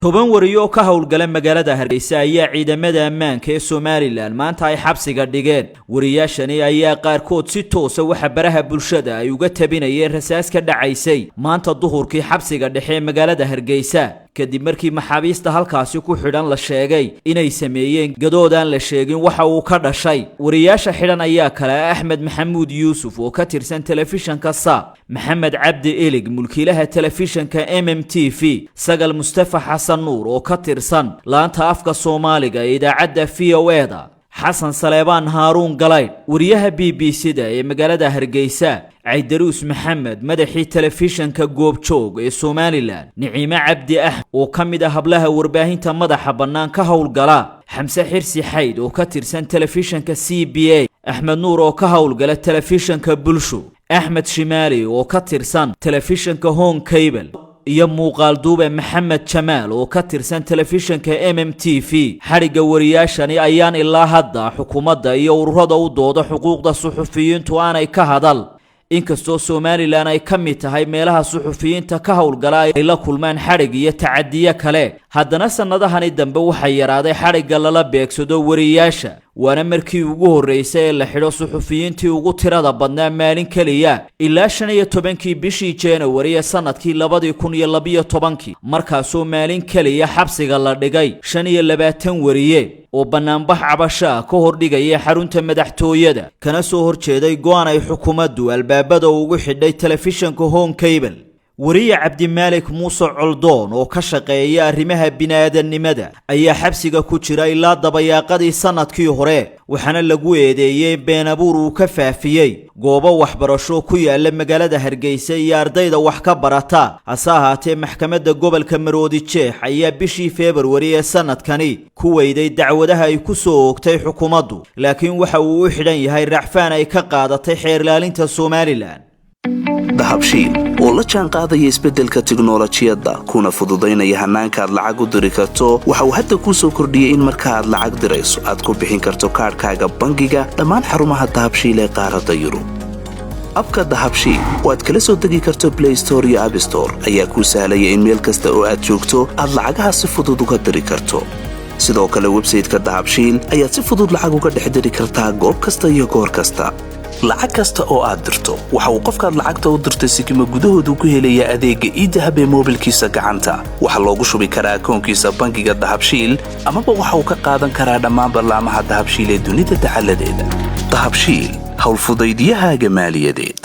toban wariyo oo ka howlgala magaalada Hargeysa ayaa ciidamada ammaanka ee Somaliland maanta ay xabsiga dhigeen. Wariyaashani ayaa qaarkood si toos ah waxa baraha bulshada ay uga tabinayeen rasaas ka dhacaysay maanta duhurkii xabsiga dhexe magaalada Hargeysa kadib markii maxaabiista halkaasi ku xidhan la sheegay inay sameeyeen gadood aan la sheegin waxa uu ka dhashay. Wariyaasha xidhan ayaa kala Axmed Maxamuud Yuusuf oo ka tirsan telefishanka Sa, Maxamed Cabdi Elig mulkiilaha telefishanka MMTV, Sagal Mustafa Xasan Nuur oo ka tirsan laanta afka Soomaaliga ee idaacadda VOA-da, Xasan Saleebaan Haaruun Galayd wariyaha BBC-da ee magaalada Hargeysa, Caydaruus Maxamed madaxii telefishanka Goobjoog ee Somaliland, Niciime Cabdi oo ka mid ah hablaha warbaahinta madaxa bannaan ka howlgala, Xamse Xirsi Xayd oo ka tirsan telefishanka CBA, Axmed Nuur oo ka howlgala telefishanka Bulsho, Axmed Shimaali oo ka tirsan telefishanka Home Cable iyo muuqaal duube Maxamed Jamaal oo ka tirsan telefishanka MMTV. Xariga wariyaashani ayaan ilaa hadda xukuumadda iyo ururada u dooda xuquuqda suxufiyiintu aanay ka hadal, inkastoo Somaliland ay ka mid tahay meelaha suxufiyiinta ka howlgala ay la kulmaan xarig iyo tacadiye kale. Haddana sanadahani dambe waxay yaraaday xariga lala beegsado wariyaasha, waana markii ugu horeysay ee la xidho suxufiyiintii ugu tirada badnaa maalin kaliya ilaa 15 bishii January ee sanadkii 2012 markaasoo maalin kaliya xabsiga la dhigay 25 wariye oo banaanbax cabasho ka hor dhigaya xarunta madaxtooyada kana soo horjeeday go'aan ay xukuumaddu albaabada ugu xidhay telefishanka Home Cable. wariye Cabdimaalik Muuse Coldoon oo ka shaqeeya arrimaha bini'aadanimada ayaa xabsiga ku jira ilaa dabayaaqadii sanadkii hore, waxaana lagu eedeeyay been abuur uu ka faafiyay goobo waxbarasho ku yaala magaalada Hargeysa iyo ardayda wax ka barata. hase ahaatee maxkamadda gobolka Maroodi Jeex ayaa bishii February ee sanadkani ku weyday dacwadaha ay ku soo oogtay xukuumaddu, laakiin waxa uu u xidhan yahay racfaan ay ka qaadatay xeer ilaalinta Somaliland. dahabshiil oo la jaan qaadaya isbeddelka tiknoolajiyadda kuna fududaynaya hannaanka aad lacag u diri karto, waxa uu hadda kuu soo kordhiyey in marka aad lacag dirayso aad ku bixin karto kaadhkaaga bangiga dhammaan xarumaha dahabshiil ee qaaradda Yurub. abka dahabshiil oo aad kala soo degi karto Play Store iyo App Store ayaa kuu sahlaya in meel kasta oo aad joogto aad lacagaha si fudud uga diri karto. sidoo kale website-ka dahabshiil ayaad si fudud lacag uga dhex diri kartaa goob kasta iyo goor kasta. lacag kasta oo aad dirto waxa uu qofkaad lacagta u dirtay sikimo gudahoodu ku helayaa adeegga e-dahab ee moobilkiisa gacanta. waxa loogu shubi karaa akoonkiisa bangiga dahabshiil amaba waxa uu ka qaadan karaa dhammaan barnaamijyada dahabshiil ee dunida dacaladeeda. dahabshiil howlfudaydyahaaga maaliyadeed.